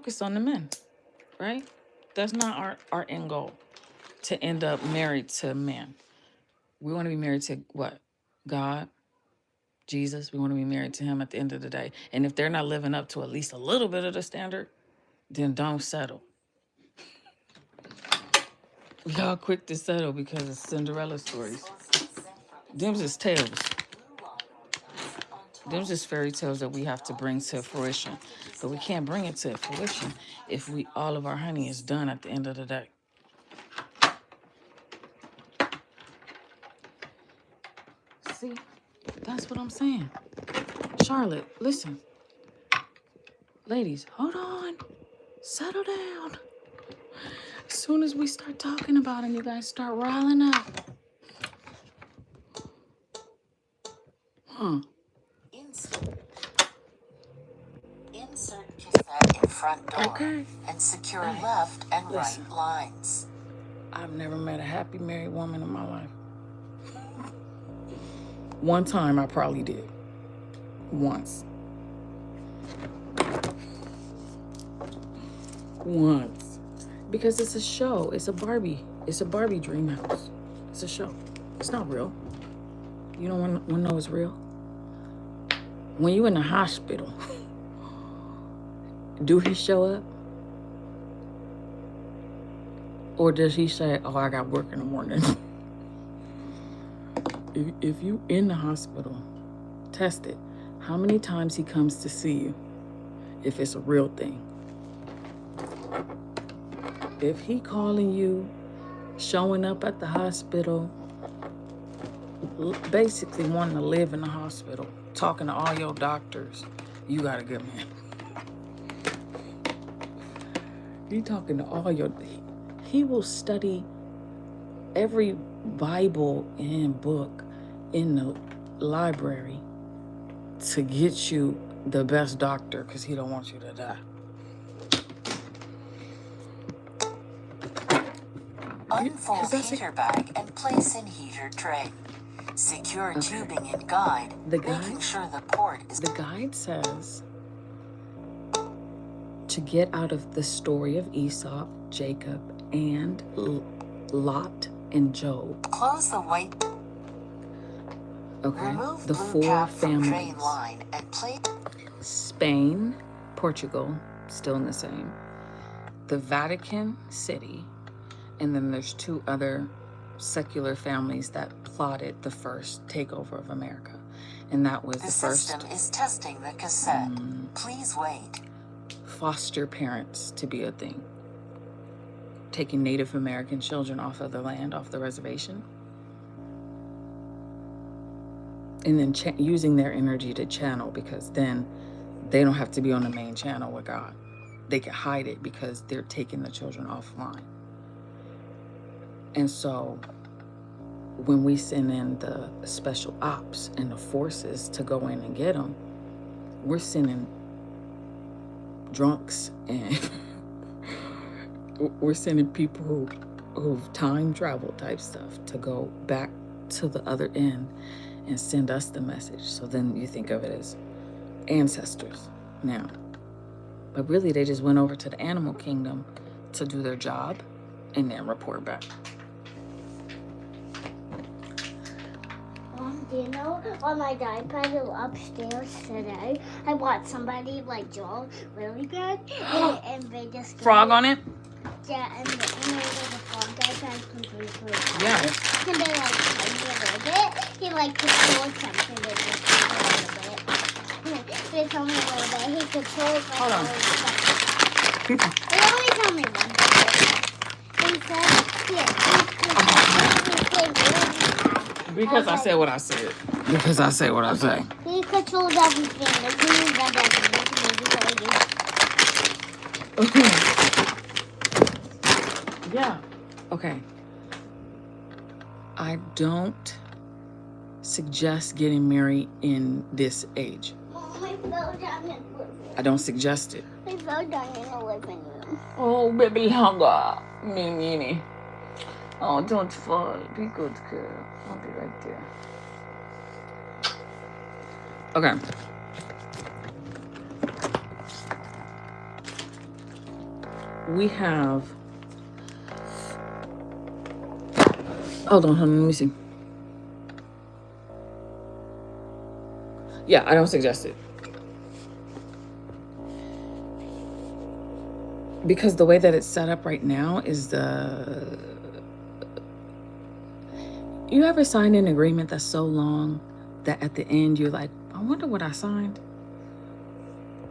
focus on the men, right? That's not our end goal, to end up married to men. We want to be married to what? God, Jesus. We want to be married to him at the end of the day. And if they're not living up to at least a little bit of the standard, then don't settle. Y'all quick to settle because it's Cinderella stories. Them's just tales. Them's just fairy tales that we have to bring to fruition. But we can't bring it to fruition if all of our honey is done at the end of the day. See, that's what I'm saying. Charlotte, listen. Ladies, hold on. Settle down. As soon as we start talking about him, you guys start riling up. Insert cassette in front door. Okay. And secure left and Listen. right lines. I've never met a happy married woman in my life. One time I probably did. Once. Because it's a show. It's a Barbie dream house. It's a show. It's not real. You don't want to know it's real? When you in the hospital, do he show up? Or does he say, oh, I got work in the morning? If you in the hospital, test it. How many times he comes to see you if it's a real thing? If he calling you, showing up at the hospital, basically wanting to live in the hospital, talking to all your doctors, you got a good man. He talking to all your... He will study every Bible and book in the library to get you the best doctor because he don't want you to die. Unfold heater bag and place in heater tray. Secure tubing and guide, making sure the port is... The guide says to get out of the story of Esau, Jacob, and Lot and Job. Close the white... Okay, Remove the blue 4 cap from families. train line and place... Spain, Portugal, still in the same. The Vatican City, and then there's 2 other secular families that plotted the first takeover of America. And that was the first... The system is testing the cassette. Please wait. Foster parents to be a thing. Taking Native American children off of the land, off the reservation. And then using their energy to channel, because then they don't have to be on the main channel with God. They can hide it because they're taking the children offline. And so when we send in the special ops and the forces to go in and get them, we're sending drunks and we're sending people who've time travel type stuff to go back to the other end and send us the message. So then you think of it as ancestors now. But really they just went over to the animal kingdom to do their job and then report back. Do you know on my iPad upstairs today, I watched somebody like draw really good and they just... Frog on it? Yeah, and they made the frog iPad completely. Yeah. And they like changed a little bit. He like controlled something they just a little bit. They told me a little bit. He controlled like Hold on. They only told me one thing. He said, yeah, Because I said what I said. Because I say what I say. He controls everything. Like, he does everything. Yeah. Okay. I don't suggest getting married in this age. Mom, I fell down in the living room. I don't suggest it. I fell down in the living room. Oh, baby, hunger. Me. Oh, don't fall. Be good, girl. I'll be right there. Okay. we have. Hold on, let me see. Yeah, I don't suggest it. Because the way that it's set up right now is you ever sign an agreement that's so long that at the end you're like, I wonder what I signed?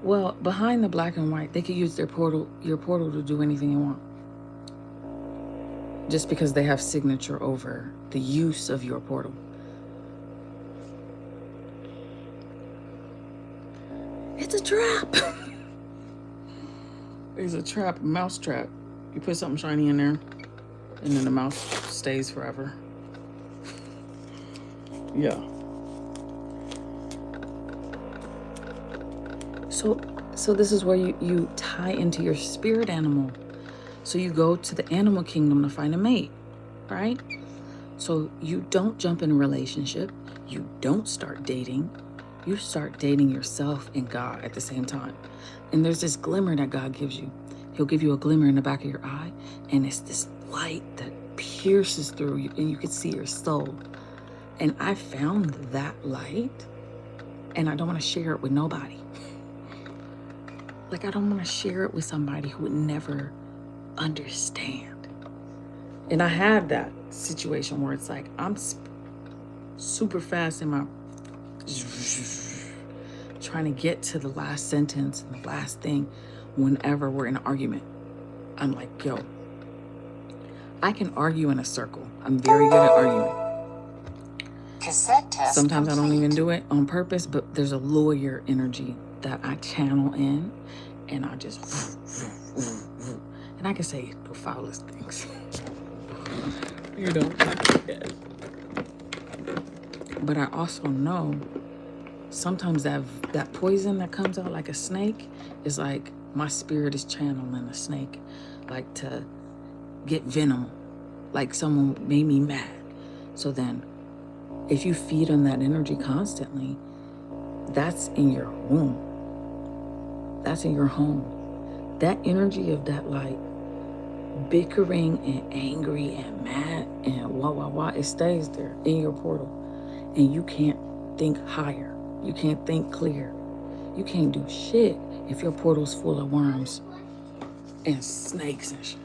Well, behind the black and white, they could use your portal to do anything you want. Just because they have signature over the use of your portal. It's a trap. It's a trap, a mouse trap. You put something shiny in there, and then the mouse stays forever. Yeah. So this is where you tie into your spirit animal. So you go to the animal kingdom to find a mate, right? So you don't jump in a relationship. You don't start dating. You start dating yourself and God at the same time. And there's this glimmer that God gives you. He'll give you a glimmer in the back of your eye, and it's this light that pierces through you, and you can see your soul. And I found that light, and I don't want to share it with nobody. Like, I don't want to share it with somebody who would never understand. And I had that situation where it's like, I'm super fast in my trying to get to the last sentence and the last thing whenever we're in an argument. I'm like, yo, I can argue in a circle. I'm very good at arguing. Cassette test Sometimes complete. I don't even do it on purpose, but there's a lawyer energy that I channel in, and I just, and I can say the foulest things. You know, but I also know sometimes that poison that comes out like a snake is like my spirit is channeling a snake, like to get venom, like someone made me mad. So then if you feed on that energy constantly, that's in your womb. That's in your home. That energy of that like bickering and angry and mad and wah, it stays there in your portal. And you can't think higher. You can't think clear. You can't do shit if your portal's full of worms and snakes and shit.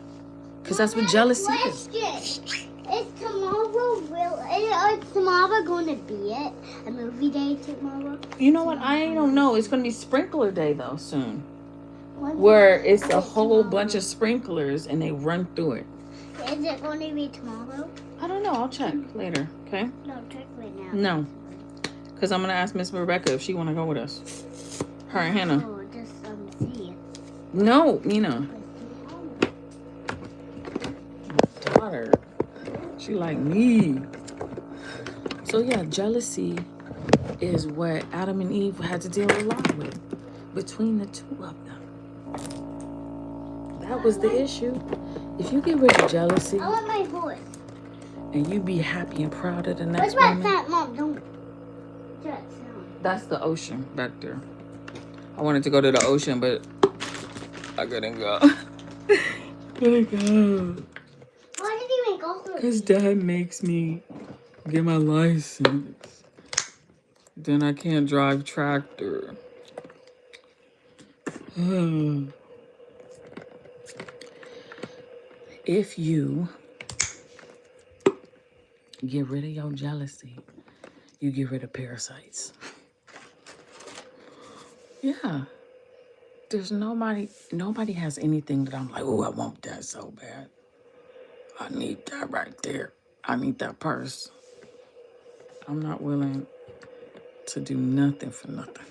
Because that's what jealousy is. Is tomorrow going to be it? A movie day tomorrow? You know what? I don't know. It's going to be sprinkler day though soon. Where it's a whole bunch of sprinklers and they run through it. Is it going to be tomorrow? I don't know. I'll check later. Okay? No, check right now. No. Because I'm going to ask Miss Rebecca if she want to go with us. Her and Hannah. Oh, just see. No, Nina. Daughter. She like me. So yeah, jealousy is what Adam and Eve had to deal a lot with between the two of them. That was the issue. If you get rid of jealousy, I want my horse. And you be happy and proud of the next What's woman. that, Mom? Don't do that sound. That's the ocean back there. I wanted to go to the ocean, but I couldn't go. Couldn't go. Why did you make all those? Because Dad makes me get my license. Then I can't drive tractor. If you get rid of your jealousy, you get rid of parasites. Yeah. There's nobody has anything that I'm like, oh, I want that so bad. I need that right there. I need that purse. I'm not willing to do nothing for nothing.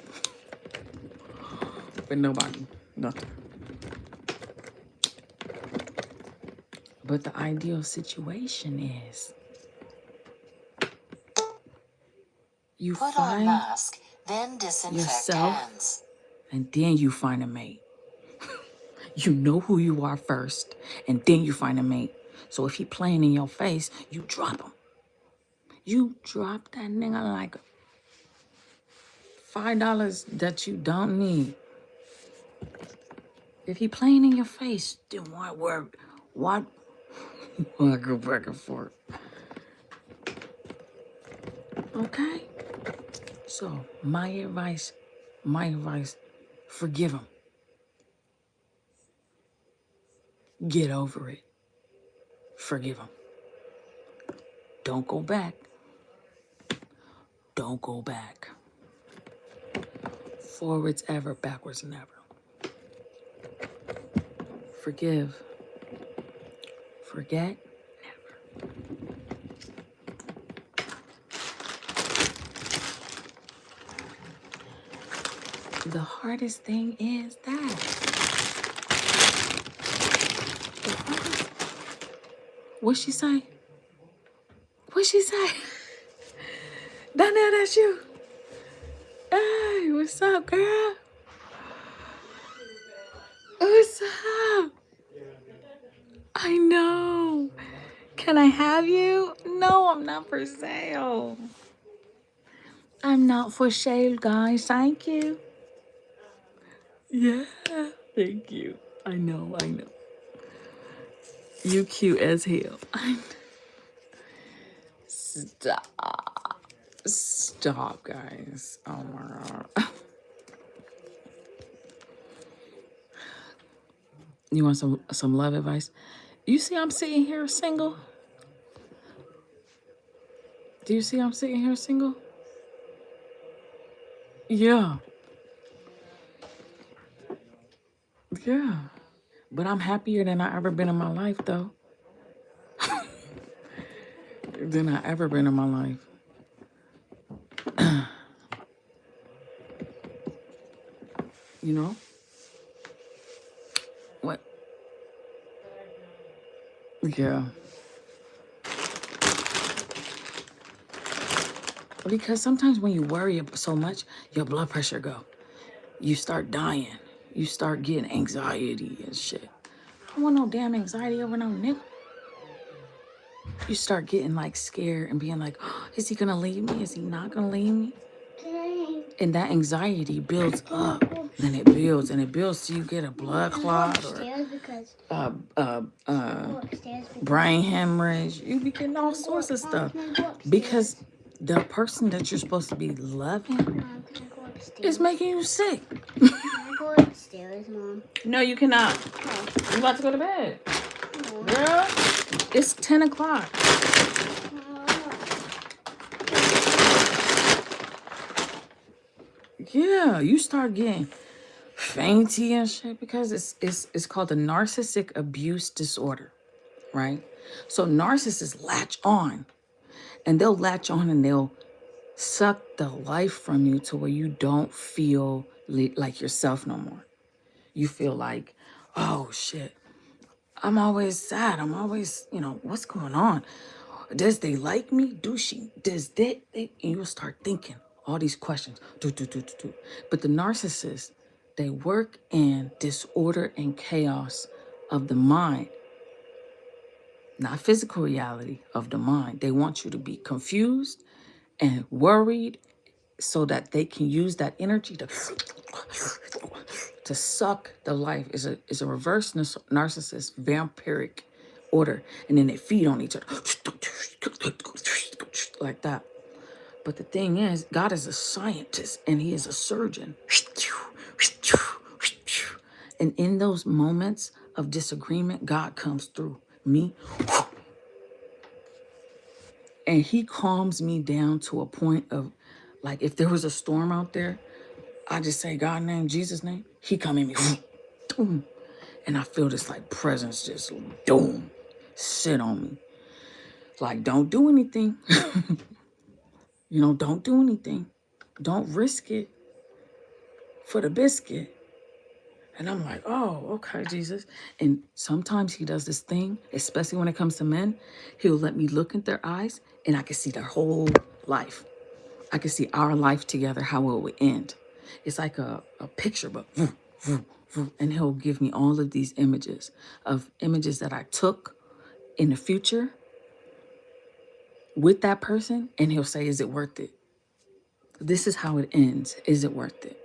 For nobody. Nothing. But the ideal situation is you Put find on mask, then disinfect yourself, hands. and then you find a mate. You know who you are first, and then you find a mate. So if he playing in your face, you drop him. You drop that nigga like $5 that you don't need. If he playing in your face, then why work? Why go back and forth? Okay? So my advice, forgive him. Get over it. Forgive him. Don't go back. Don't go back. Forwards ever, backwards never. Forgive. Forget, never. The hardest thing is that. What'd she say? What'd she say? Donnell, that's you. Hey, what's up, girl? What's up? I know. Can I have you? No, I'm not for sale. I'm not for sale, guys. Thank you. Yeah, thank you. I know. You cute as hell. Stop, guys. Oh my God. You want some love advice? You see I'm sitting here single? Do you see I'm sitting here single? Yeah. Yeah. But I'm happier than I ever been in my life, though. Than I ever been in my life. You know? What? Yeah. Because sometimes when you worry so much, your blood pressure go. You start dying. You start getting anxiety and shit. I don't want no damn anxiety over no nigga. You start getting like scared and being like, oh, is he gonna leave me? Is he not gonna leave me? And that anxiety builds up. Then it builds and it builds till you get a blood clot or brain hemorrhage. You be getting all sorts of stuff. Because the person that you're supposed to be loving is making you sick. Can I go upstairs, Mom? No, you cannot. You about to go to bed. Girl, it's 10 o'clock. Yeah, you start getting fainty and shit because it's called the narcissistic abuse disorder, right? So narcissists latch on, and they'll latch on and they'll suck the life from you to where you don't feel like yourself no more. You feel like, oh shit, I'm always sad. I'm always, what's going on? Does they like me? Does they? And you'll start thinking all these questions. But the narcissists, they work in disorder and chaos of the mind, not physical reality of the mind. They want you to be confused and worried so that they can use that energy to suck the life. Is a reverse narcissist vampiric order, and then they feed on each other like that. But the thing is, God is a scientist and he is a surgeon. And in those moments of disagreement, God comes through me and he calms me down to a point of, like, if there was a storm out there, I just say God's name, Jesus' name, he come in me. And I feel this like presence just sit on me. Like, don't do anything. Don't do anything. Don't risk it for the biscuit. And I'm like, oh, okay, Jesus. And sometimes he does this thing, especially when it comes to men. He'll let me look in their eyes and I can see their whole life. I can see our life together, how it would end. It's like a picture, but and he'll give me all of these images that I took in the future with that person. And he'll say, is it worth it? This is how it ends. Is it worth it?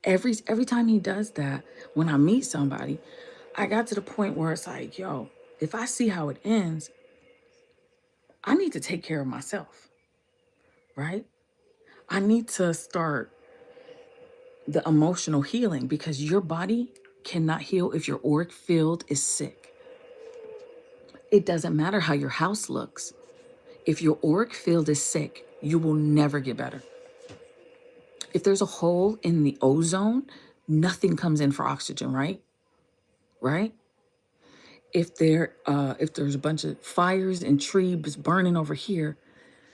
Every time he does that, when I meet somebody, I got to the point where it's like, yo, if I see how it ends, I need to take care of myself, right? I need to start the emotional healing, because your body cannot heal if your auric field is sick. It doesn't matter how your house looks. If your auric field is sick, you will never get better. If there's a hole in the ozone, nothing comes in for oxygen, right? Right? If there's a bunch of fires and trees burning over here,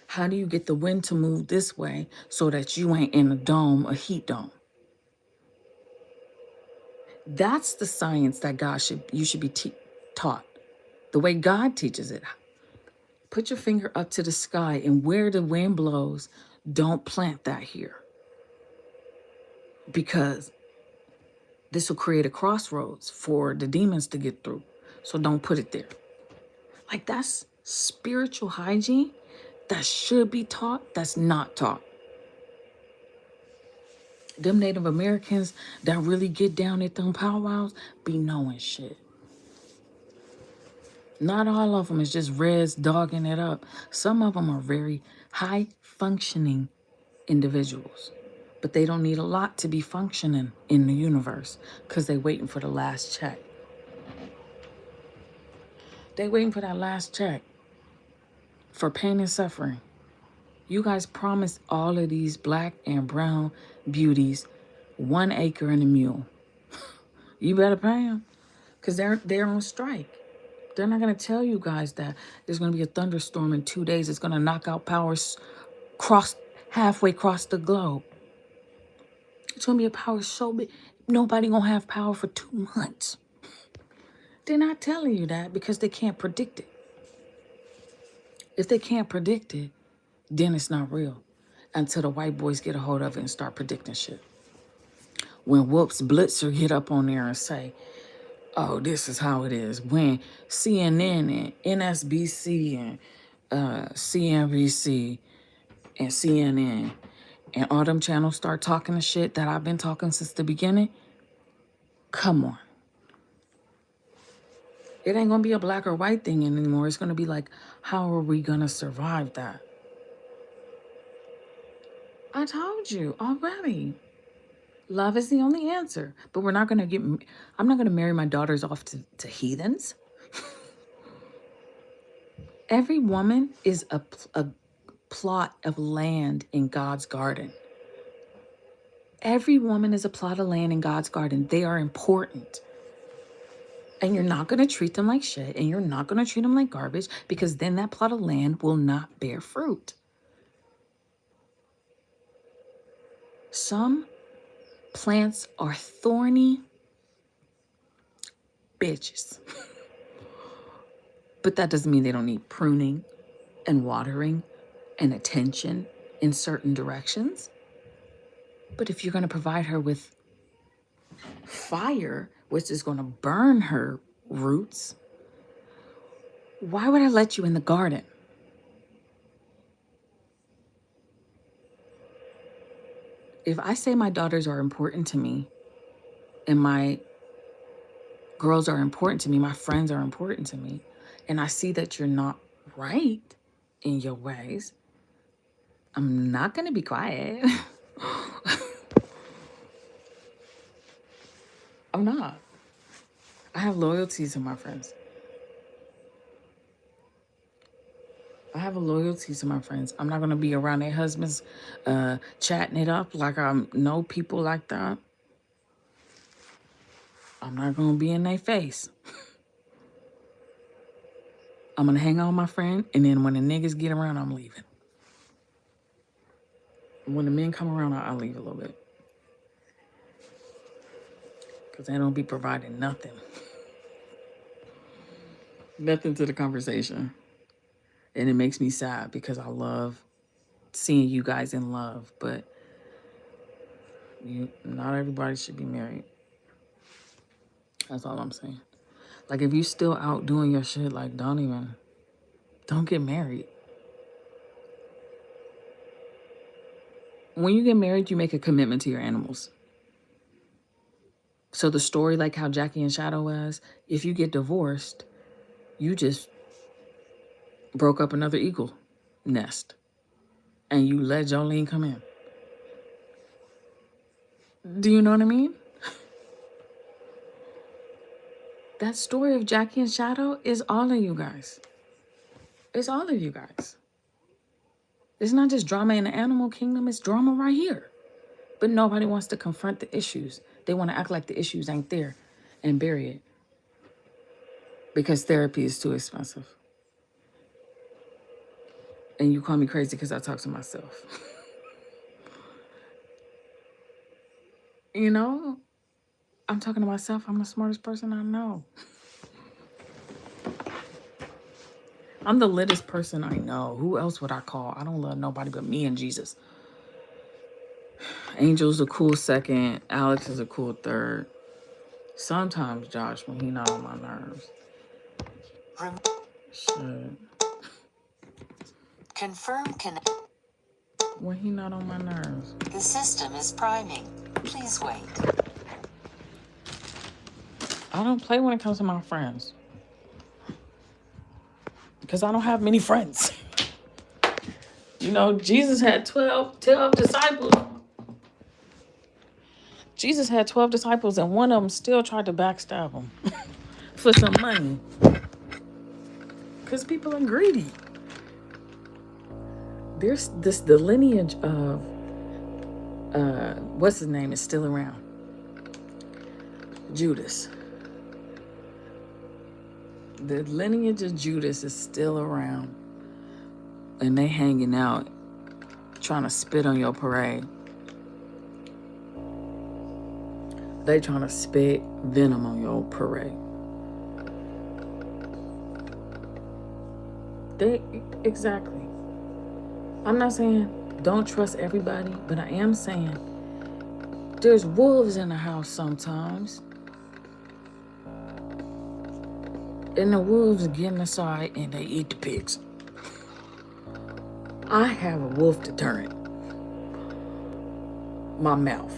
how do you get the wind to move this way so that you ain't in a dome, a heat dome? That's the science that you should be taught. The way God teaches it. Put your finger up to the sky, and where the wind blows, don't plant that here. Because this will create a crossroads for the demons to get through. So don't put it there. Like, that's spiritual hygiene that should be taught, that's not taught. Them Native Americans that really get down at them powwows be knowing shit. Not all of them is just Reds dogging it up. Some of them are very high functioning individuals, but they don't need a lot to be functioning in the universe because they waiting for the last check. They waiting for that last check for pain and suffering. You guys promised all of these black and brown beauties 1 acre and a mule. You better pay them, because they're on strike. They're not going to tell you guys that there's going to be a thunderstorm in 2 days. It's going to knock out power halfway across the globe. It's going to be a power so big, nobody going to have power for 2 months. They're not telling you that because they can't predict it. If they can't predict it, then it's not real until the white boys get a hold of it and start predicting shit. When Whoops Blitzer get up on there and say, oh, this is how it is. When CNN and NSBC and CNBC and CNN and all them channels start talking the shit that I've been talking since the beginning, come on. It ain't gonna be a black or white thing anymore. It's gonna be like, how are we gonna survive that? I told you already. Love is the only answer. But I'm not gonna marry my daughters off to heathens. Every woman is a plot of land in God's garden. Every woman is a plot of land in God's garden. They are important. And you're not going to treat them like shit, and you're not going to treat them like garbage, because then that plot of land will not bear fruit. Some plants are thorny bitches. But that doesn't mean they don't need pruning and watering and attention in certain directions. But if you're going to provide her with fire, which is going to burn her roots, why would I let you in the garden? If I say my daughters are important to me, and my girls are important to me, my friends are important to me, and I see that you're not right in your ways, I'm not going to be quiet. I'm not. I have loyalty to my friends. I have a loyalty to my friends. I'm not going to be around their husbands chatting it up like I know people like that. I'm not going to be in their face. I'm going to hang out with my friend, and then when the niggas get around, I'm leaving. When the men come around, I'll leave a little bit. Because they don't be providing nothing. Nothing to the conversation. And it makes me sad because I love seeing you guys in love. But not everybody should be married. That's all I'm saying. Like, if you still out doing your shit, like, don't get married. When you get married, you make a commitment to your animals. So the story, like how Jackie and Shadow was, if you get divorced, you just broke up another eagle nest and you let Jolene come in. Do you know what I mean? That story of Jackie and Shadow is all of you guys. It's all of you guys. It's not just drama in the animal kingdom, it's drama right here. But nobody wants to confront the issues. They want to act like the issues ain't there and bury it. Because therapy is too expensive. And you call me crazy because I talk to myself. You know? I'm talking to myself. I'm the smartest person I know. I'm the littest person I know. Who else would I call? I don't love nobody but me and Jesus. Angel's a cool second. Alex is a cool third. Sometimes Josh, when he not on my nerves. Shit. Confirm connect. When he not on my nerves. The system is priming. Please wait. I don't play when it comes to my friends. Because I don't have many friends. You know, Jesus had 12 disciples. Jesus had 12 disciples and one of them still tried to backstab him for some money. Because people are greedy. There's the lineage of, what's his name is still around. Judas. The lineage of Judas is still around. And they hanging out, trying to spit on your parade. They trying to spit venom on your parade. Exactly. I'm not saying don't trust everybody, but I am saying there's wolves in the house sometimes. And the wolves get inside and they eat the pigs. I have a wolf deterrent. My mouth.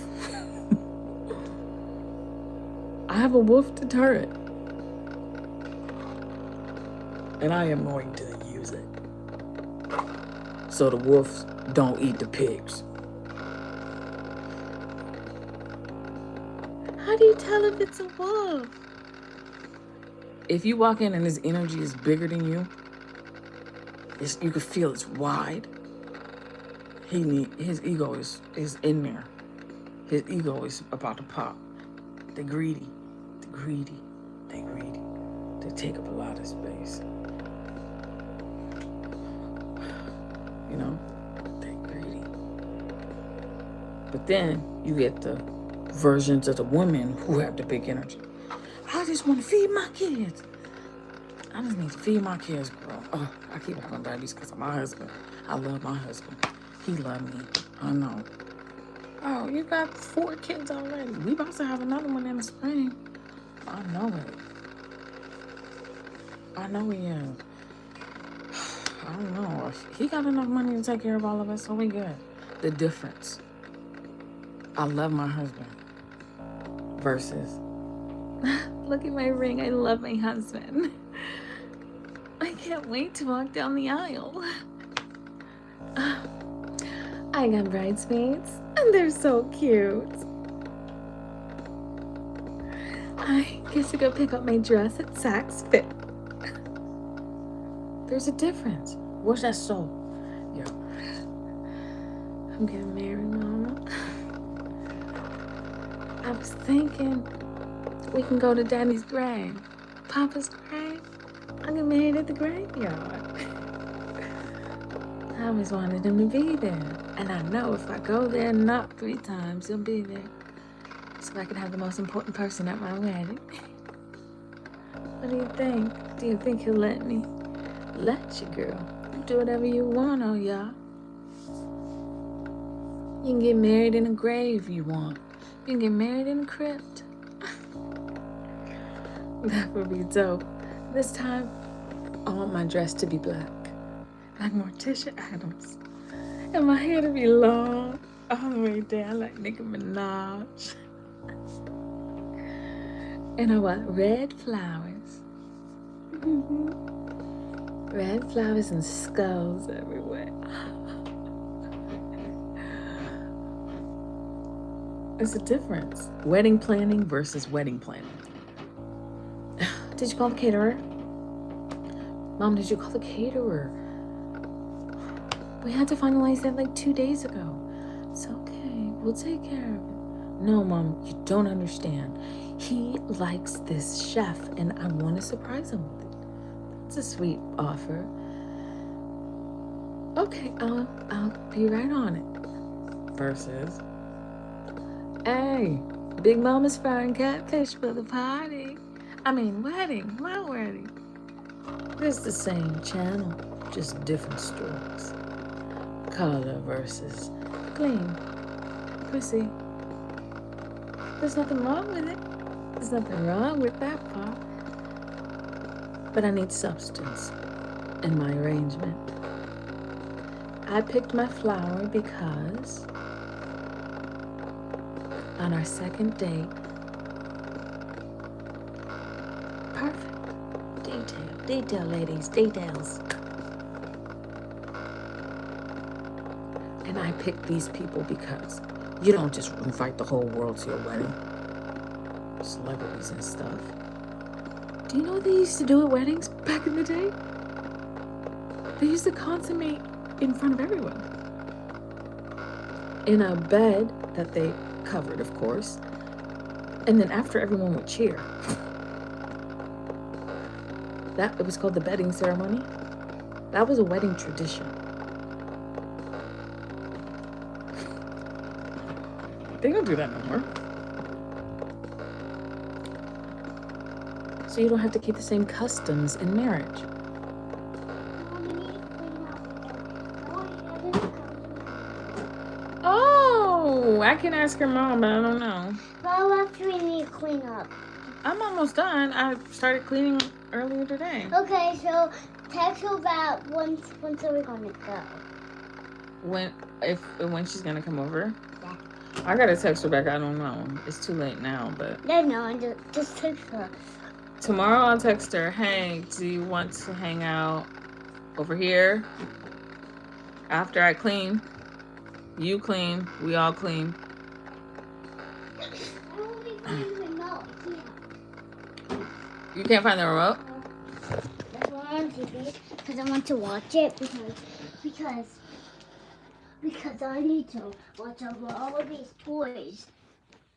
I have a wolf deterrent. And I am going to use it. So the wolves don't eat the pigs. How do you tell if it's a wolf? If you walk in and his energy is bigger than you, you can feel it's wide. His ego is in there. His ego is about to pop. They're greedy. They take up a lot of space. You know, they're greedy. But then you get the versions of the women who have the big energy. I just want to feed my kids. I just need to feed my kids, girl. Oh, I keep having babies because of my husband. I love my husband. He loved me. I know. Oh, you got 4 kids already. We about to have another one in the spring. I know it. I know he is. I don't know. He got enough money to take care of all of us, so we good. The difference. I love my husband. Versus, look at my ring. I love my husband. I can't wait to walk down the aisle. I got bridesmaids, and they're so cute. I guess I go pick up my dress at Saks Fit. There's a difference. Where's that soul? Yeah. I'm getting married, Mama. I was thinking we can go to Daddy's grave. Papa's grave. I get married at the graveyard. I always wanted him to be there. And I know if I go there and knock 3 times, he'll be there. So I can have the most important person at my wedding. What do you think? Do you think he'll let me? Let you, girl. You do whatever you want, oh y'all. You can get married in a grave if you want. You can get married in a crypt. That would be dope. This time, I want my dress to be black. Like Morticia Adams. And my hair to be long. All the way down like Nicki Minaj. And our what? Red flowers. Red flowers and skulls everywhere. It's a difference. Wedding planning versus wedding planning. Did you call the caterer? Mom, did you call the caterer? We had to finalize that like 2 days ago. It's okay. We'll take care of it. No, Mom, you don't understand. He likes this chef and I want to surprise him with it. It's a sweet offer. Okay, I'll be right on it. Versus, hey, Big Mama's frying catfish for the party. I mean, wedding, my wedding. It's the same channel, just different strokes. Color versus clean. Pussy. There's nothing wrong with it. There's nothing wrong with that part. But I need substance in my arrangement. I picked my flower because on our second date, perfect. Detail, ladies, details. And I picked these people because you don't just invite the whole world to your wedding. Celebrities and stuff. Do you know what they used to do at weddings back in the day? They used to consummate in front of everyone. In a bed that they covered, of course. And then after, everyone would cheer. It was called the bedding ceremony. That was a wedding tradition. They don't do that no more. So you don't have to keep the same customs in marriage. Oh, I can ask her mom, but I don't know. Well, what else do we need to clean up? I'm almost done. I started cleaning earlier today. Okay, so text her about when are we gonna go? When she's gonna come over? Yeah. I gotta text her back. I don't know. It's too late now, but No, just text her. Tomorrow I'll text her. Hey, do you want to hang out over here? After I clean, you clean, we all clean. You can't find the remote? That's why I'm on TV, because I want to watch it because I need to watch over all of these toys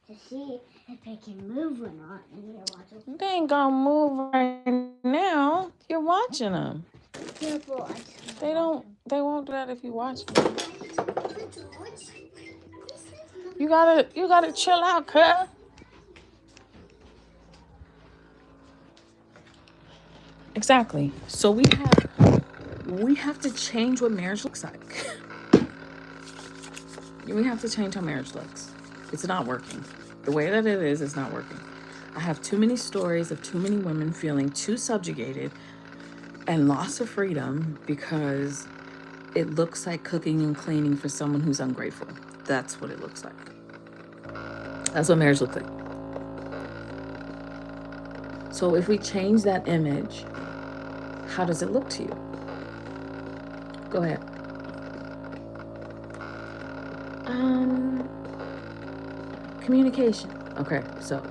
to see if they can move or not. And watch them. They ain't gonna move right now. You're watching them. Careful, They won't do that if you watch them. You gotta chill out, cuz. Exactly. So we have to change what marriage looks like. We have to change how marriage looks. It's not working. The way that it is, it's not working. I have too many stories of too many women feeling too subjugated and loss of freedom because it looks like cooking and cleaning for someone who's ungrateful. That's what it looks like. That's what marriage looks like. So if we change that image, how does it look to you? Go ahead. Communication. Okay, so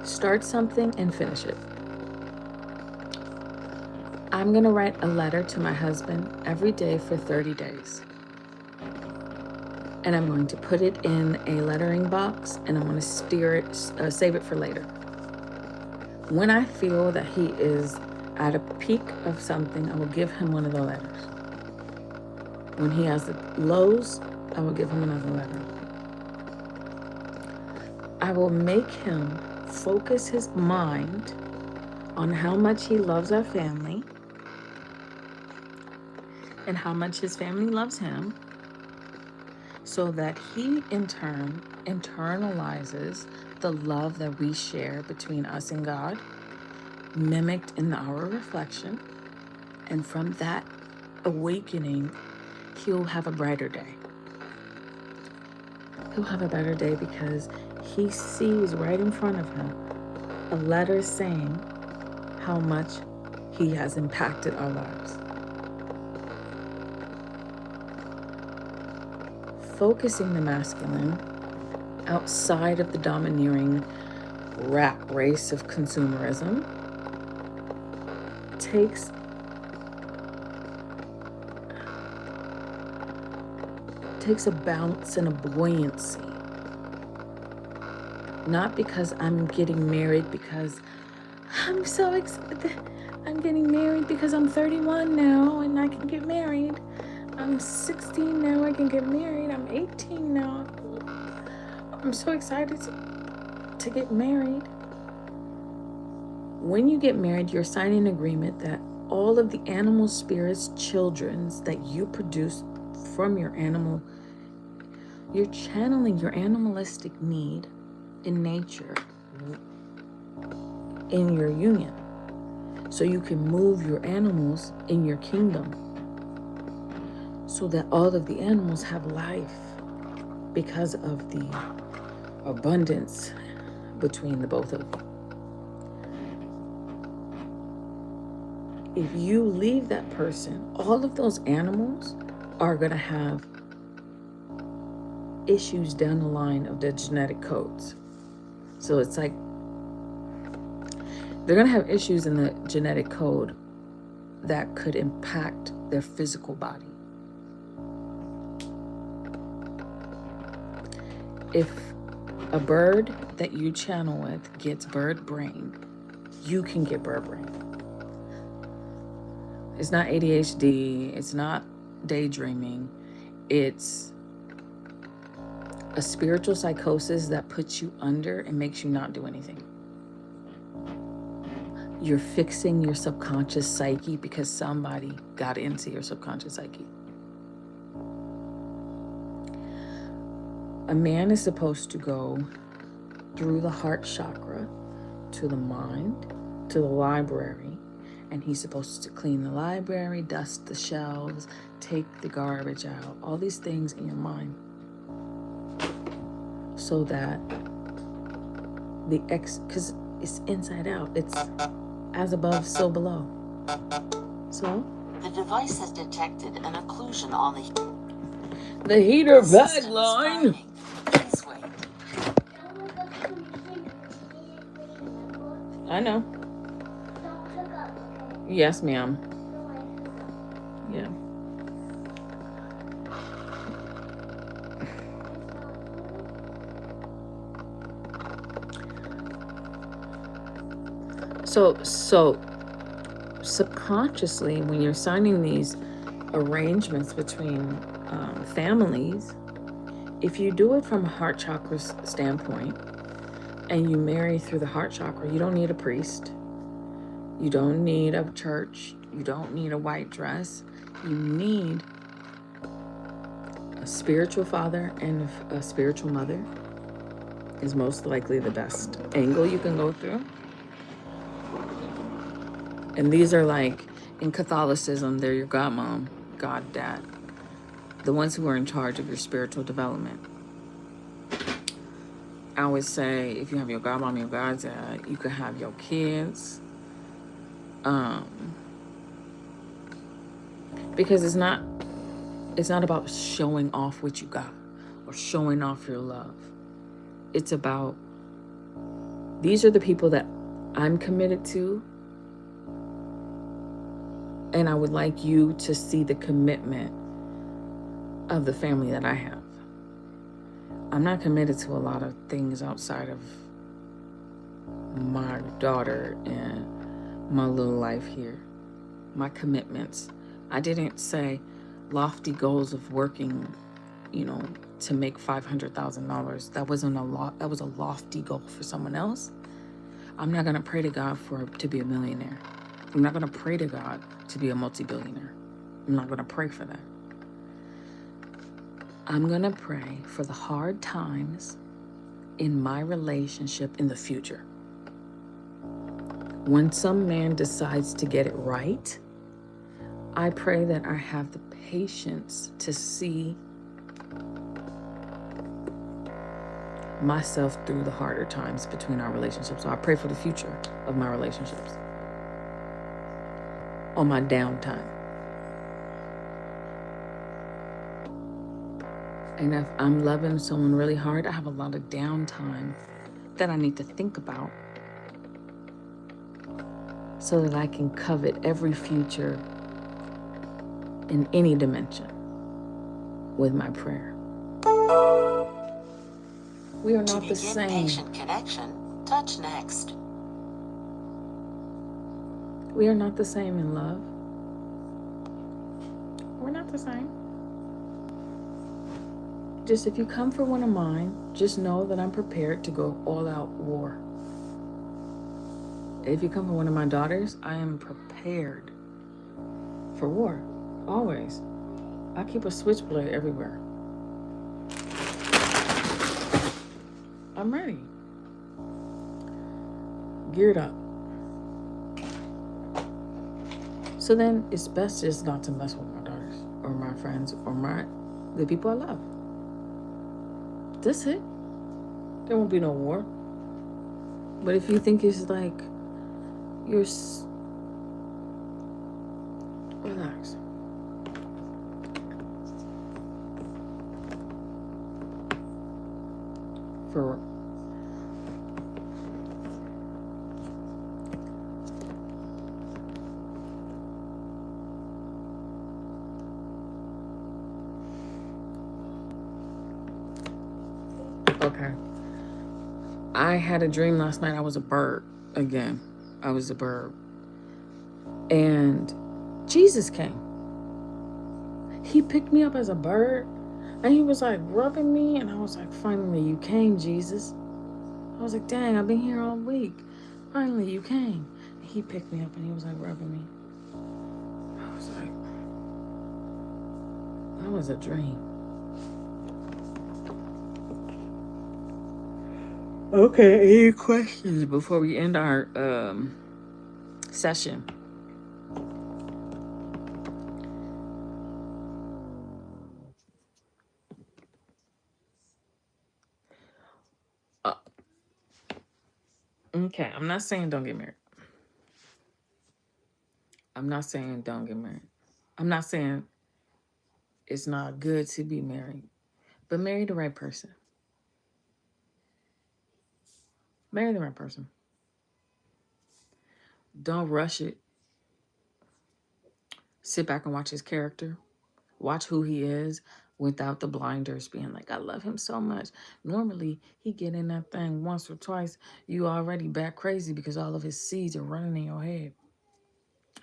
start something and finish it. I'm gonna write a letter to my husband every day for 30 days. And I'm going to put it in a lettering box and I'm gonna save it for later. When I feel that he is at a peak of something, I will give him one of the letters. When he has the lows, I will give him another letter. I will make him focus his mind on how much he loves our family and how much his family loves him, so that he in turn internalizes the love that we share between us and God, mimicked in our reflection. And from that awakening, he'll have a brighter day. He'll have a better day because he sees right in front of him a letter saying how much he has impacted our lives. Focusing the masculine outside of the domineering rat race of consumerism takes a bounce and a buoyancy. Not because I'm getting married because I'm so excited. I'm getting married because I'm 31 now and I can get married. I'm 16 now, I can get married. I'm 18 now. I'm so excited to get married. When you get married, you're signing an agreement that all of the animal spirits, children's that you produce from your animal, you're channeling your animalistic need in nature in your union, so you can move your animals in your kingdom, so that all of the animals have life because of the abundance between the both of you. If you leave that person, all of those animals are going to have issues down the line of their genetic codes. So it's like they're going to have issues in the genetic code that could impact their physical body. If a bird that you channel with gets bird brain, you can get bird brain. It's not ADHD, it's not daydreaming, it's a spiritual psychosis that puts you under and makes you not do anything. You're fixing your subconscious psyche because somebody got into your subconscious psyche. A man is supposed to go through the heart chakra to the mind, to the library, and he's supposed to clean the library, dust the shelves, take the garbage out, all these things in your mind, so that because it's inside out, it's as above, so below. So the device has detected an occlusion on the heater bag system is line. priming. Please wait. I know. Yes, ma'am. Yeah. So subconsciously, when you're signing these arrangements between families, if you do it from a heart chakra standpoint and you marry through the heart chakra, you don't need a priest. You don't need a church. You don't need a white dress. You need a spiritual father and a spiritual mother is most likely the best angle you can go through. And these are like, in Catholicism, they're your godmom, goddad, the ones who are in charge of your spiritual development. I always say, if you have your godmom, your goddad, you could have your kids. Because it's not about showing off what you got or showing off your love. It's about, these are the people that I'm committed to, and I would like you to see the commitment of the family that I have. I'm not committed to a lot of things outside of my daughter and my little life here. My commitments. I didn't say lofty goals of working, to make $500,000. That wasn't a lot. That was a lofty goal for someone else. I'm not going to pray to God to be a millionaire. I'm not going to pray to God to be a multi-billionaire. I'm not going to pray for that. I'm going to pray for the hard times in my relationship in the future. When some man decides to get it right, I pray that I have the patience to see myself through the harder times between our relationships. So I pray for the future of my relationships on my downtime. And if I'm loving someone really hard, I have a lot of downtime that I need to think about so that I can covet every future in any dimension with my prayer. We are not the same. To begin patient connection, touch next. We are not the same in love. We're not the same. Just if you come for one of mine, just know that I'm prepared to go all out war. If you come for one of my daughters, I am prepared for war, always. I keep a switchblade everywhere. I'm ready. Geared up. So then it's best just not to mess with my daughters or my friends or the people I love. That's it. There won't be no war. But if you think it's like you're relax. For okay. I had a dream last night. I was a bird again. I was a bird. And Jesus came. He picked me up as a bird and he was like rubbing me. And I was like, finally, you came, Jesus. I was like, dang, I've been here all week. Finally, you came. And he picked me up and he was like rubbing me. I was like, that was a dream. Okay, any questions before we end our session? Okay, I'm not saying don't get married. I'm not saying don't get married. I'm not saying it's not good to be married, but marry the right person. Marry the right person. Don't rush it. Sit back and watch his character. Watch who he is without the blinders being like, I love him so much. Normally, he get in that thing once or twice. You already back crazy because all of his seeds are running in your head.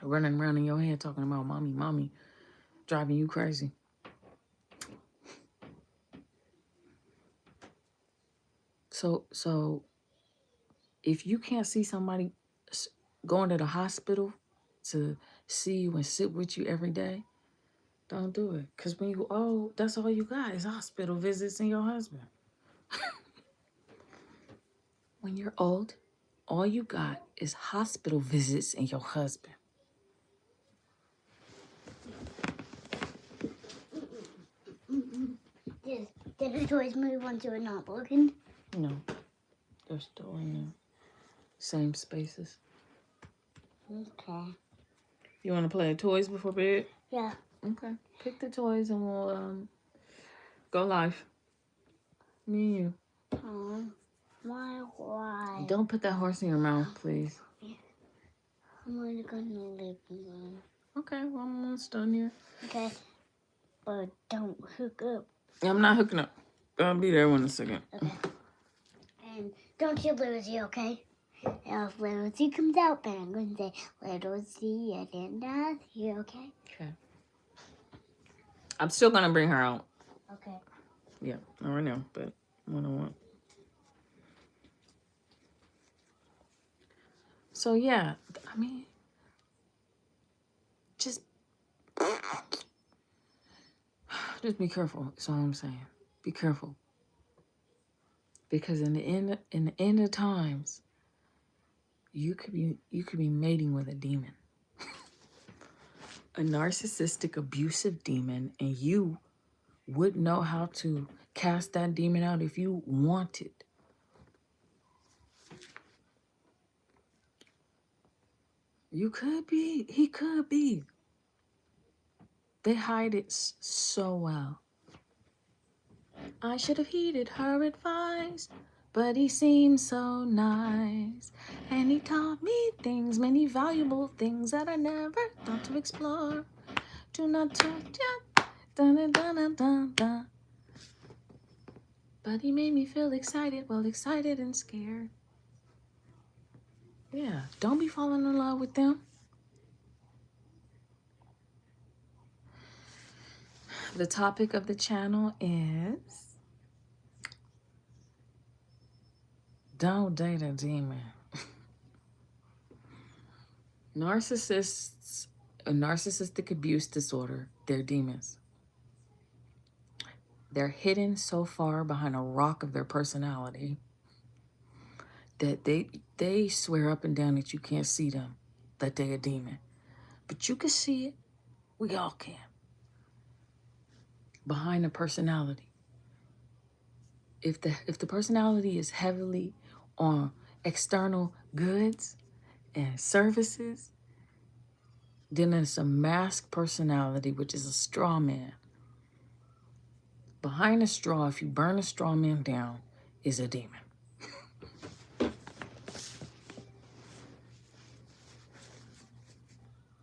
Running around in your head talking about mommy, mommy, driving you crazy. So if you can't see somebody going to the hospital to see you and sit with you every day, don't do it. Because when you old, that's all you got is hospital visits and your husband. When you're old, all you got is hospital visits and your husband. Did the toys move onto a not broken? No, they're still in the same spaces. Okay. You want to play toys before bed? Yeah. Okay. Pick the toys and we'll go live. Me and you. Why? Don't put that horse in your mouth, please. I'm only gonna leave them. Okay, well, I'm almost done here. Okay. But don't hook up. I'm not hooking up. I'll be there in a second. Okay. And don't you lose you, okay? If little Z comes out, then I'm going to say, little Z, I didn't ask you, okay? Okay. I'm still going to bring her out. Okay. Yeah, not right now, but when I want. So, yeah, I mean, just be careful. That's all I'm saying. Be careful. Because in the end of times, you could be mating with a demon. A narcissistic, abusive demon, and you wouldn't know how to cast that demon out if you wanted You could be. He could be. They hide it so well. I should have heeded her advice, but he seemed so nice. And he taught me things, many valuable things that I never thought to explore. Do not touch ya. Dun, dun, dun, dun, dun, dun. But he made me feel excited, well, excited and scared. Yeah, don't be falling in love with them. The topic of the channel is don't date a demon. Narcissists, a narcissistic abuse disorder, they're demons. They're hidden so far behind a rock of their personality that they swear up and down that you can't see them, that they're a demon. But you can see it. We all can. Behind the personality. If the personality is heavily on external goods and services, then it's a masked personality, which is a straw man. Behind a straw, if you burn a straw man down, is a demon.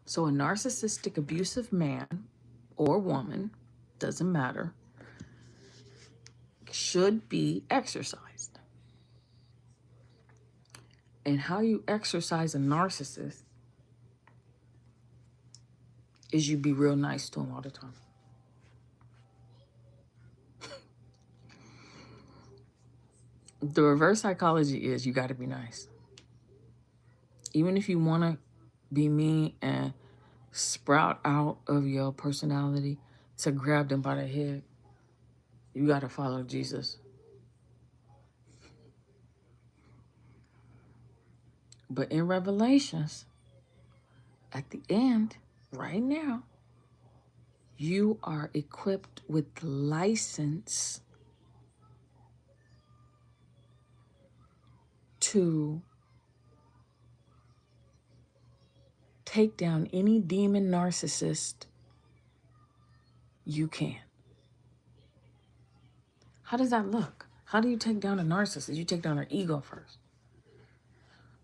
So a narcissistic abusive man or woman, doesn't matter, should be exorcised. And how you exorcise a narcissist is you be real nice to him all the time. The reverse psychology is you got to be nice. Even if you want to be mean and sprout out of your personality to grab them by the head, you got to follow Jesus. But in Revelations, at the end, right now, you are equipped with license to take down any demon narcissist you can. How does that look? How do you take down a narcissist? You take down their ego first.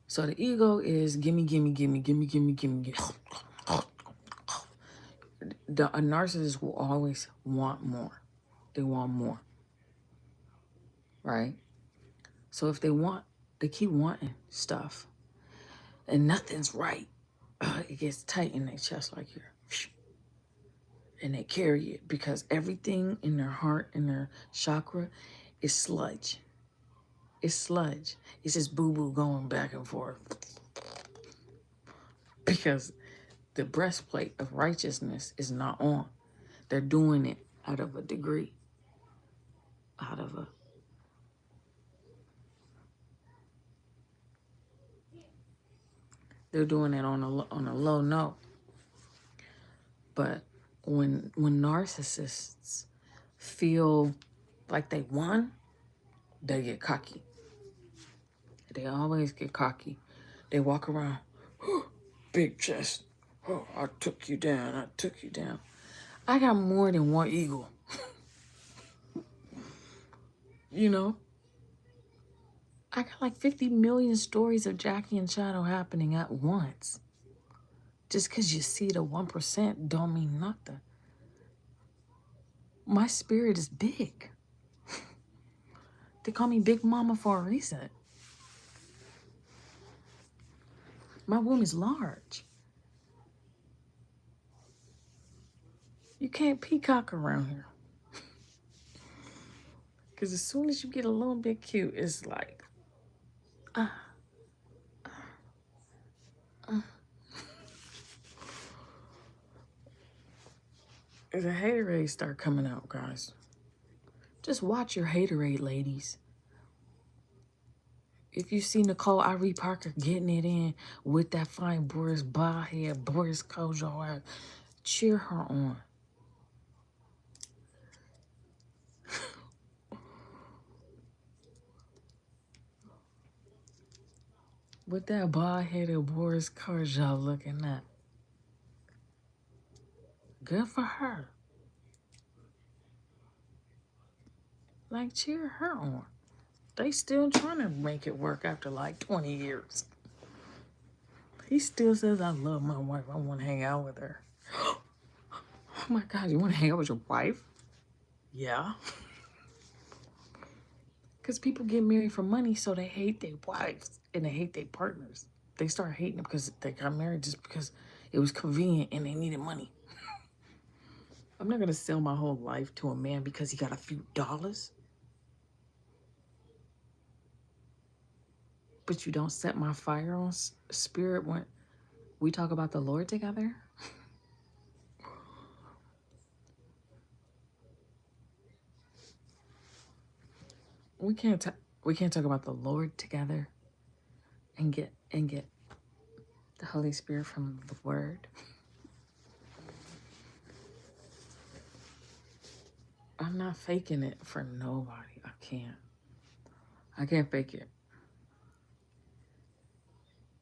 So the ego is gimme, gimme, gimme, gimme, gimme, gimme, gimme. A narcissist will always want more. They want more. Right? So if they keep wanting stuff and nothing's right, it gets tight in their chest like here. And they carry it because everything in their heart and their chakra is sludge. It's sludge. It's just boo-boo going back and forth. Because the breastplate of righteousness is not on. They're doing it out of a degree. They're doing it on a low note. But when narcissists feel like they won, they get cocky. They always get cocky. They walk around, oh, big chest. Oh, I took you down. I took you down. I got more than one eagle. You know? I got like 50 million stories of Jackie and Shadow happening at once. Just because you see the 1% don't mean nothing. My spirit is big. They call me Big Mama for a reason. My womb is large. You can't peacock around here. Because as soon as you get a little bit cute, it's like, The haterade start coming out, guys. Just watch your haterade, ladies. If you see Nicole Irie Parker getting it in with that fine Boris Bahead, Boris Kojo, cheer her on. With that bald-headed Boris Karloff looking at. Good for her. Like, cheer her on. They still trying to make it work after like 20 years. He still says, I love my wife. I want to hang out with her. Oh my God, you want to hang out with your wife? Yeah. Because people get married for money, so they hate their wives and they hate their partners. They start hating them because they got married just because it was convenient and they needed money. I'm not going to sell my whole life to a man because he got a few dollars. But you don't set my fire on spirit when we talk about the Lord together? We can't talk about the Lord together and get the Holy Spirit from the Word. I'm not faking it for nobody. I can't fake it.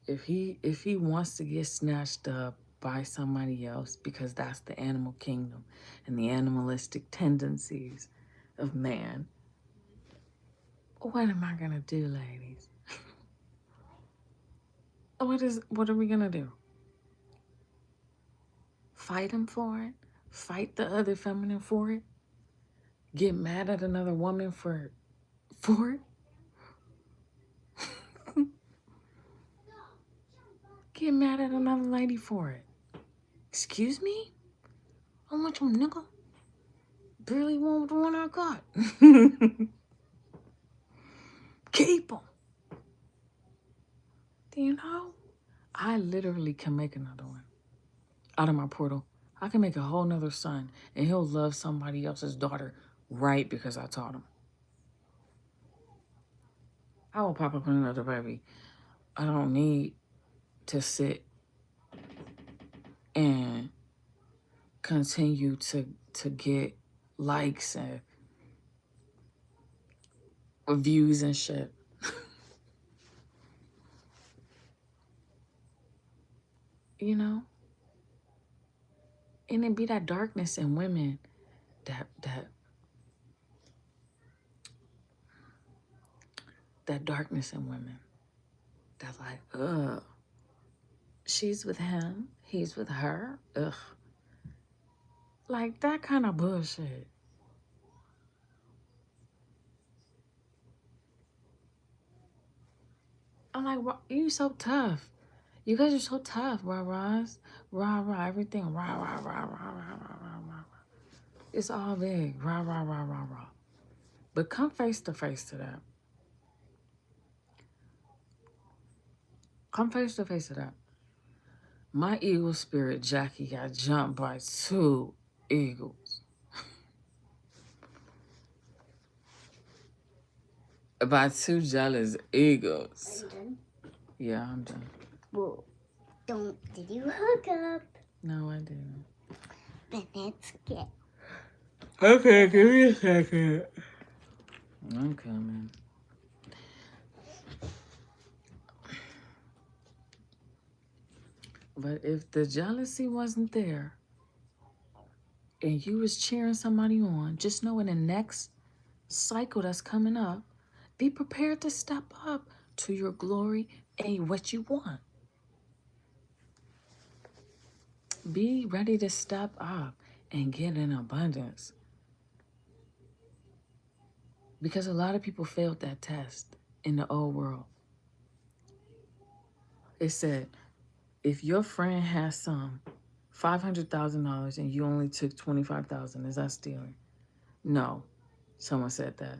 If he wants to get snatched up by somebody else because that's the animal kingdom and the animalistic tendencies of man, what am I gonna do, ladies? What are we gonna do? Fight him for it? Fight the other feminine for it? Get mad at another woman for it? Get mad at another lady for it? Excuse me? I want your nigga. Barely want the one I got. Keep him. Do you know? I literally can make another one out of my portal. I can make a whole nother son, and he'll love somebody else's daughter right because I taught him. I will pop up another baby. I don't need to sit and continue to get likes and views and shit. You know? And it be that darkness in women that darkness in women that's like, ugh, she's with him, he's with her, ugh. Like that kind of bullshit. I'm like, you so tough. You guys are so tough, rah-rahs. Rah-rah, everything, rah-rah. It's all big, rah-rah. But come face to face to that. Come face to face to that. My eagle spirit, Jackie, got jumped by 2 eagles. By 2 jealous eagles. Are you done? Yeah, I'm done. Well, did you hook up? No, I didn't. But let's get. Okay, give me a second. I'm coming. But if the jealousy wasn't there and you was cheering somebody on, just know in the next cycle that's coming up, be prepared to step up to your glory and what you want. Be ready to step up and get in abundance. Because a lot of people failed that test in the old world. It said, if your friend has some $500,000 and you only took $25,000, is that stealing? No. Someone said that.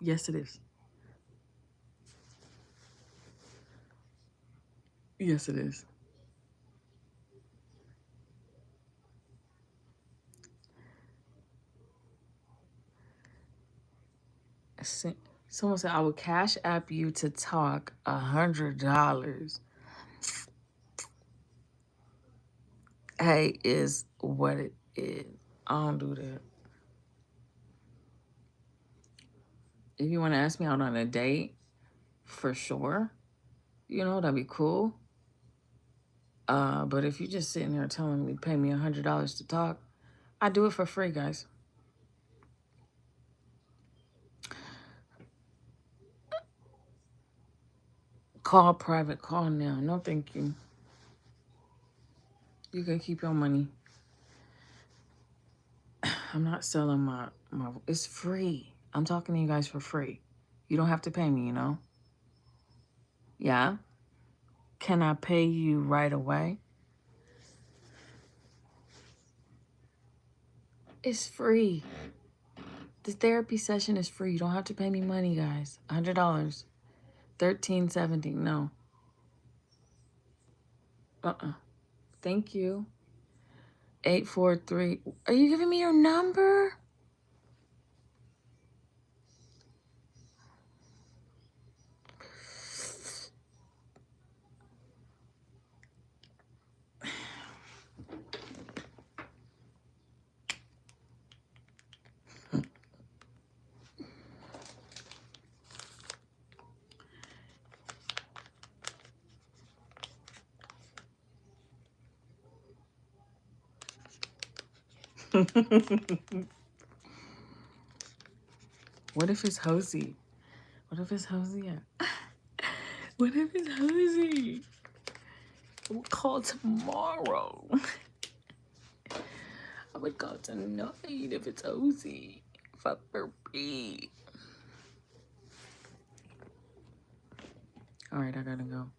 Yes, it is. Yes, it is. Someone said, I would cash app you to talk $100. Hey, is what it is. I don't do that. If you want to ask me out on a date, for sure. You know, that'd be cool. But if you're just sitting there telling me, pay me $100 to talk, I do it for free, guys. Call private call now. No, thank you. You can keep your money. I'm not selling my it's free. I'm talking to you guys for free. You don't have to pay me, you know? Yeah? Can I pay you right away? It's free. The therapy session is free. You don't have to pay me money, guys. $100. $13.70. No. Thank you. 843. Are you giving me your number? What if it's Hosey? What if it's Hosey? What if it's Hosey? We'll call tomorrow. I would call tonight if it's Hosey. Fuck me. All right, I gotta go.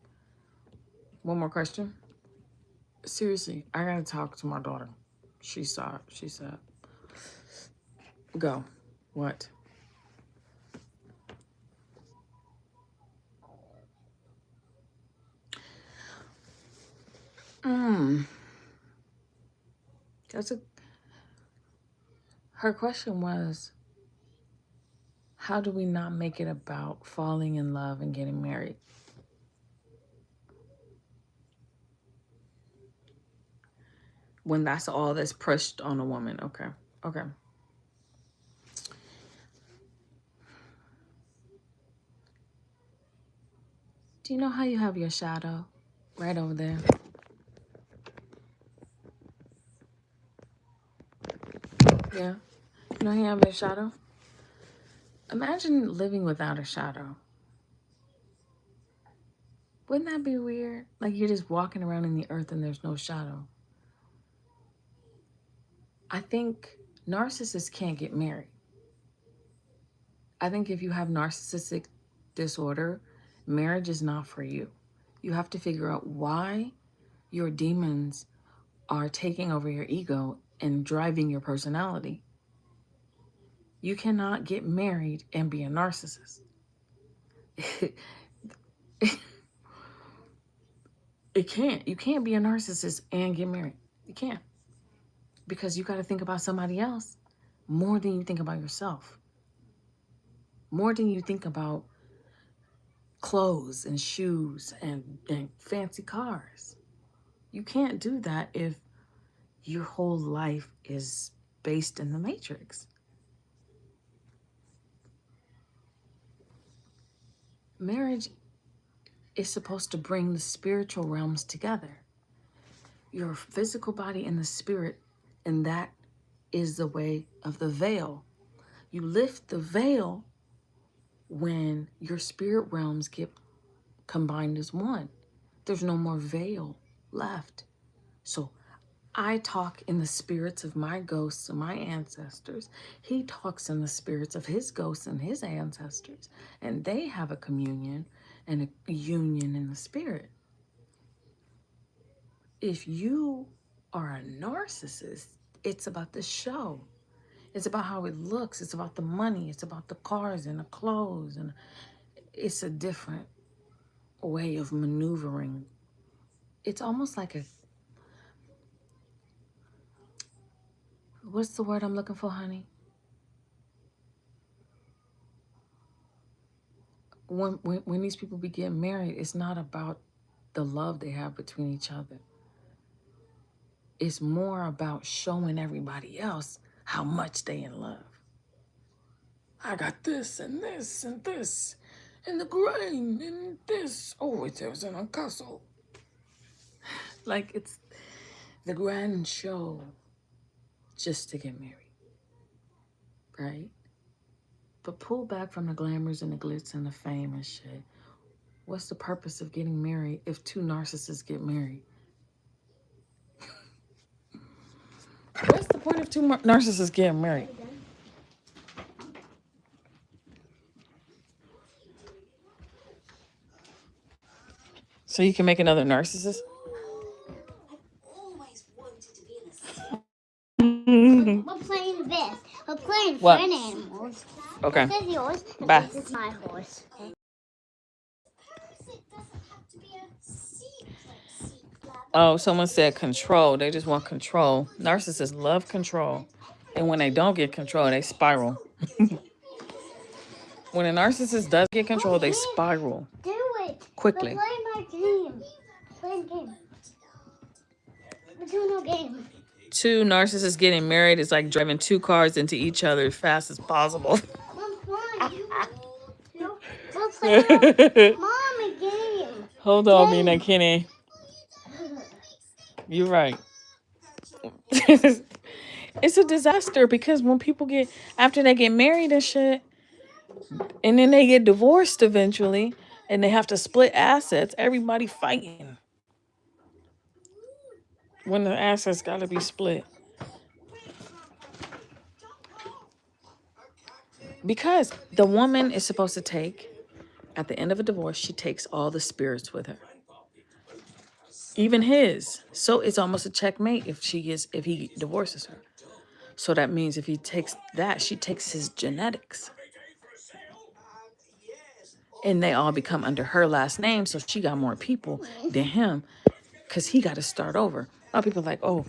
One more question. Seriously, I gotta talk to my daughter. She saw it. She said, go. What? Her question was, how do we not make it about falling in love and getting married? When that's all that's pushed on a woman. Okay. Okay. Do you know how you have your shadow right over there? Yeah. You know how you have your shadow? Imagine living without a shadow. Wouldn't that be weird? Like you're just walking around in the earth and there's no shadow. I think narcissists can't get married. I think if you have narcissistic disorder, marriage is not for you. You have to figure out why your demons are taking over your ego and driving your personality. You cannot get married and be a narcissist. It can't. You can't be a narcissist and get married. You can't. Because you got to think about somebody else more than you think about yourself. More than you think about clothes and shoes and fancy cars. You can't do that if your whole life is based in the matrix. Marriage is supposed to bring the spiritual realms together. Your physical body and the spirit, and that is the way of the veil. You lift the veil when your spirit realms get combined as one. There's no more veil left. So I talk in the spirits of my ghosts and my ancestors. He talks in the spirits of his ghosts and his ancestors. And they have a communion and a union in the spirit. If you are a narcissist, it's about the show. It's about how it looks. It's about the money. It's about the cars and the clothes. And it's a different way of maneuvering. It's almost like a, what's the word I'm looking for, honey? When these people be getting married, it's not about the love they have between each other. It's more about showing everybody else how much they in love. I got this and this and this. and the grain and this. Oh, it was in a castle. Like it's the grand show just to get married, right? But pull back from the glamours and the glitz and the fame and shit. What's the purpose of getting married if two narcissists get married? What's the point of two narcissists getting married? So you can make another narcissist? We're playing this. We're playing What? friend animals. Okay. This is yours. And Bye. this is my horse. Oh, someone said control. They just want control. Narcissists love control. And when they don't get control, they spiral. When a narcissist does get control, they spiral Do it. quickly. We're playing my game. Playing game. We're doing a game. Two narcissists getting married is like driving two cars into each other as fast as possible. Mom, we're playing Mom a game. Hold on, Mina Kenny. You're right. It's a disaster because when people after they get married and shit, and then they get divorced eventually, and they have to split assets, everybody fighting. When the assets gotta be split. Because the woman is supposed to take, at the end of a divorce, she takes all the spirits with her. Even his. So it's almost a checkmate if he divorces her. So that means if he takes that, she takes his genetics. And they all become under her last name, so she got more people than him, because he got to start over. A lot of people are like, oh,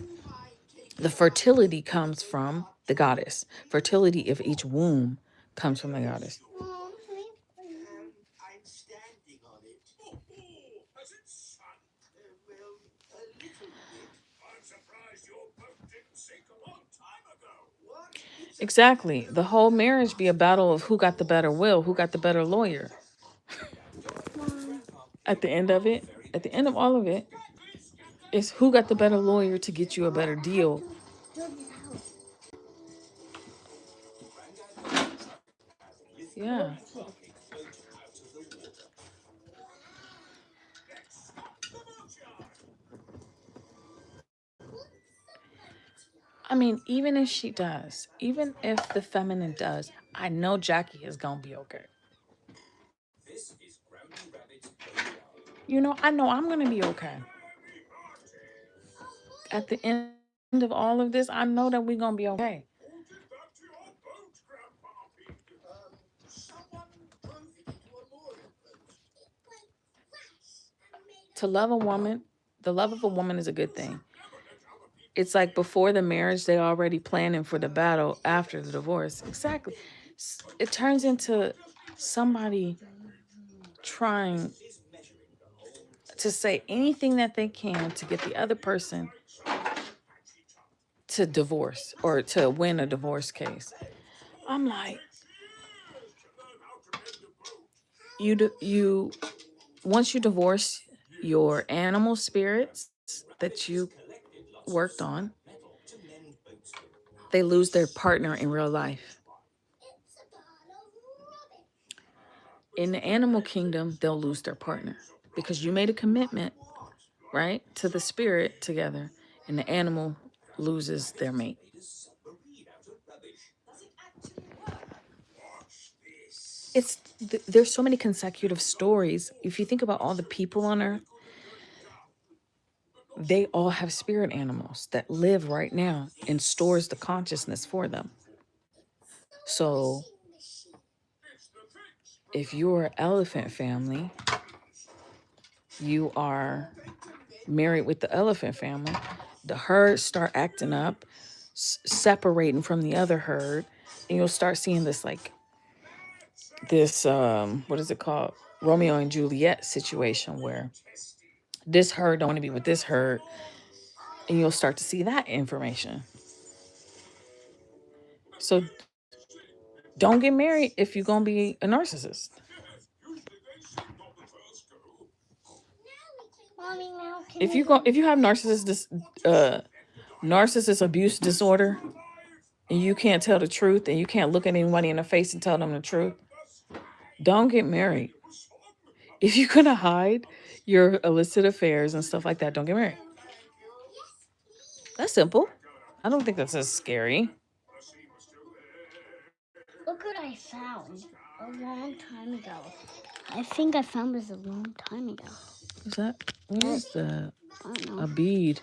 the fertility comes from the goddess. Fertility of each womb comes from the goddess. Exactly. The whole marriage be a battle of who got the better will, who got the better lawyer. At the end of it, at the end of all of it, it's who got the better lawyer to get you a better deal. Yeah. I mean, even if she does, even if the feminine does, I know Jackie is going to be okay. I know I'm going to be okay. At the end of all of this, I know that we're going to be okay. To love a woman, the love of a woman is a good thing. It's like before the marriage, they already planning for the battle after the divorce. Exactly. It turns into somebody trying to say anything that they can to get the other person to divorce or to win a divorce case. I'm like, once you divorce your animal spirits that you worked on, they lose their partner in real life. In the animal kingdom, they'll lose their partner because you made a commitment, right, to the spirit together, and the animal loses their mate. There's so many consecutive stories. If you think about all the people on Earth, they all have spirit animals that live right now and stores the consciousness for them. So if you're an elephant family, you are married with the elephant family, the herd start acting up, separating from the other herd, and you'll start seeing this what is it called? Romeo and Juliet situation where this herd don't want to be with this herd, and you'll start to see that information. So don't get married if you're going to be a narcissist. Mommy, now can If you have narcissist abuse disorder, and you can't tell the truth, and you can't look at anybody in the face and tell them the truth, don't get married. If you're gonna hide your illicit affairs and stuff like that, don't get married. That's simple. I don't think that's as scary. Look what I found a long time ago. I think I found this a long time ago. Is that? What is that? I don't know. A bead.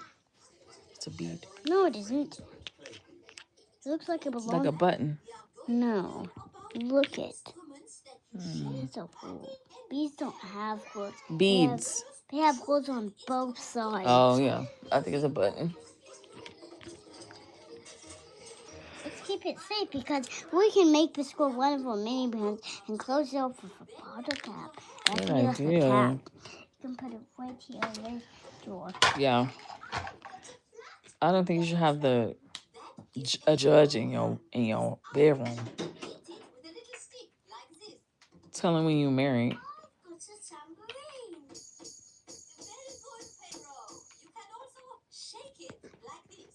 It's a bead. No, it isn't. It looks like it belongs. Like a button. No. Look it. It's a hole. Bees don't have holes. Beads. They have holes on both sides. Oh yeah, I think it's a button. Let's keep it safe because we can make this go one of our mini bands and close it up with a bottle cap. That Good can be like a idea. cap. You can put it right here in this drawer. Yeah. I don't think you should have a judge in your bedroom. Tell him when you're married.